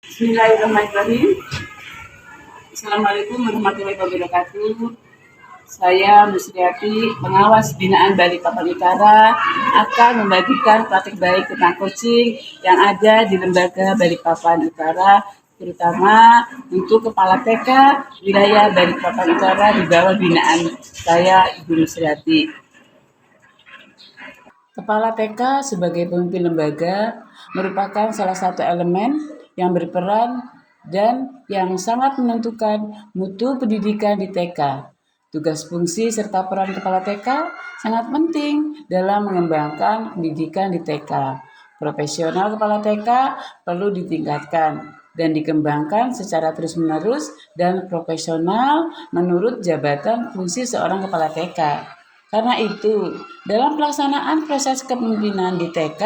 Bismillahirrahmanirrahim. Assalamualaikum warahmatullahi wabarakatuh. Saya Musriati, pengawas binaan Balikpapan Utara, akan membagikan praktik baik tentang coaching yang ada di lembaga Balikpapan Utara, terutama untuk kepala TK wilayah Balikpapan Utara di bawah binaan saya, Ibu Musriati. Kepala TK sebagai pemimpin lembaga merupakan salah satu elemen yang berperan dan yang sangat menentukan mutu pendidikan di TK. Tugas fungsi serta peran kepala TK sangat penting dalam mengembangkan pendidikan di TK. Profesional kepala TK perlu ditingkatkan dan dikembangkan secara terus-menerus dan profesional menurut jabatan fungsi seorang kepala TK. Karena itu, dalam pelaksanaan proses kepemimpinan di TK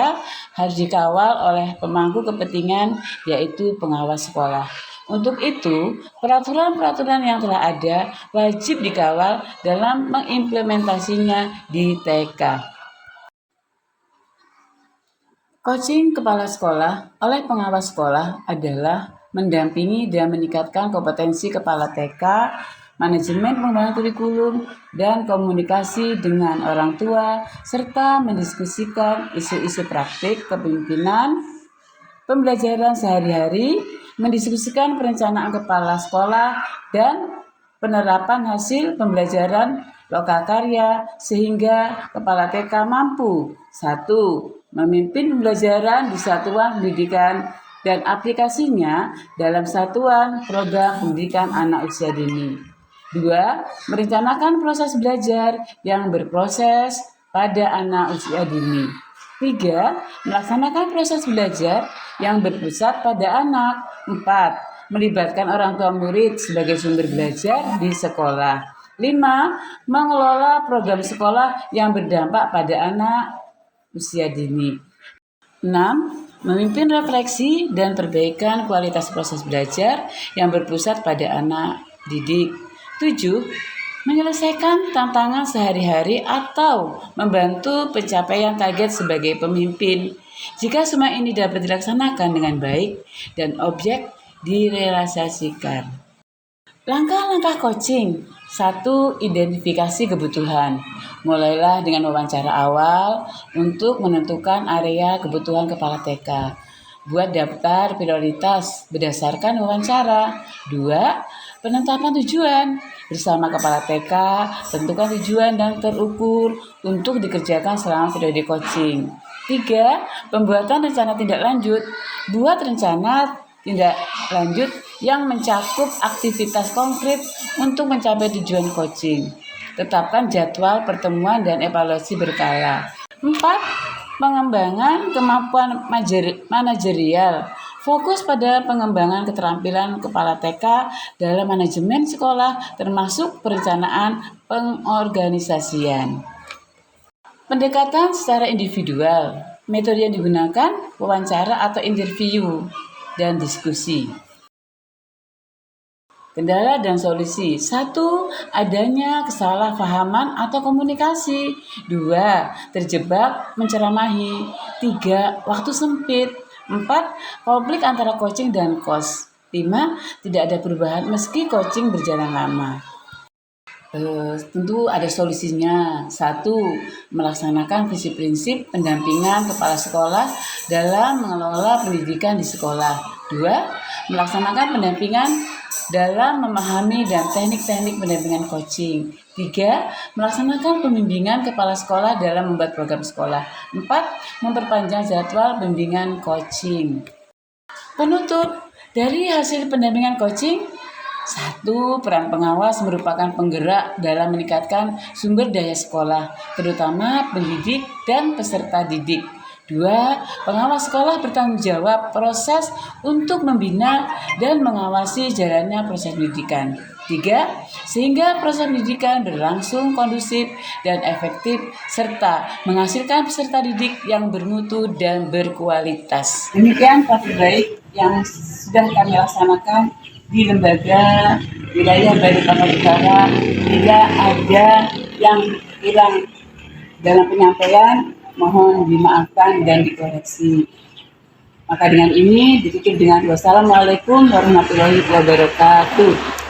harus dikawal oleh pemangku kepentingan, yaitu pengawas sekolah. Untuk itu, peraturan-peraturan yang telah ada wajib dikawal dalam mengimplementasinya di TK. Coaching kepala sekolah oleh pengawas sekolah adalah mendampingi dan meningkatkan kompetensi kepala TK, manajemen pengembangan kurikulum, dan komunikasi dengan orang tua, serta mendiskusikan isu-isu praktik kepemimpinan, pembelajaran sehari-hari, mendiskusikan perencanaan kepala sekolah, dan penerapan hasil pembelajaran lokakarya sehingga kepala TK mampu 1. Memimpin pembelajaran di satuan pendidikan dan aplikasinya dalam satuan program pendidikan anak usia dini. 2. Merencanakan proses belajar yang berproses pada anak usia dini. 3. Melaksanakan proses belajar yang berpusat pada anak. 4. Melibatkan orang tua murid sebagai sumber belajar di sekolah. 5. Mengelola program sekolah yang berdampak pada anak usia dini. 6. Memimpin refleksi dan perbaikan kualitas proses belajar yang berpusat pada anak didik. 7. Menyelesaikan tantangan sehari-hari atau membantu pencapaian target sebagai pemimpin. Jika semua ini dapat dilaksanakan dengan baik dan objek direalisasikan. Langkah-langkah coaching. 1. Identifikasi kebutuhan. Mulailah dengan wawancara awal untuk menentukan area kebutuhan kepala TK. Buat daftar prioritas berdasarkan wawancara. 2. Penetapan tujuan. Bersama kepala TK, tentukan tujuan dan terukur untuk dikerjakan selama periode coaching. 3. Pembuatan rencana tindak lanjut. Buat rencana tindak lanjut yang mencakup aktivitas konkret untuk mencapai tujuan coaching. Tetapkan jadwal pertemuan dan evaluasi berkala. 4. Pengembangan kemampuan manajerial. Fokus pada pengembangan keterampilan kepala TK dalam manajemen sekolah termasuk perencanaan pengorganisasian. Pendekatan secara individual. Metode yang digunakan wawancara atau interview dan diskusi. Kendala dan solusi. 1. Adanya kesalahpahaman atau komunikasi. 2. Terjebak menceramahi. 3. Waktu sempit. 4. Konflik antara coaching dan coach. 5. Tidak ada perubahan meski coaching berjalan lama. Tentu ada solusinya. 1. Melaksanakan prinsip-prinsip pendampingan kepala sekolah dalam mengelola pendidikan di sekolah. 2. Melaksanakan pendampingan dalam memahami dan teknik-teknik pendampingan coaching. 3. Melaksanakan pembimbingan kepala sekolah dalam membuat program sekolah. 4. Memperpanjang jadwal bimbingan coaching. Penutup dari hasil pendampingan coaching. 1. Peran pengawas merupakan penggerak dalam meningkatkan sumber daya sekolah, terutama pendidik dan peserta didik. 2. Pengawas sekolah bertanggung jawab proses untuk membina dan mengawasi jalannya proses pendidikan. 3. Sehingga proses pendidikan berlangsung kondusif dan efektif serta menghasilkan peserta didik yang bermutu dan berkualitas. Demikian praktik baik yang sudah kami laksanakan di lembaga wilayah Balikpapan Utara. Tidak ada yang hilang dalam penyampaian, mohon dimaafkan dan dikoreksi. Maka dengan ini ditutup dengan wassalamualaikum warahmatullahi wabarakatuh.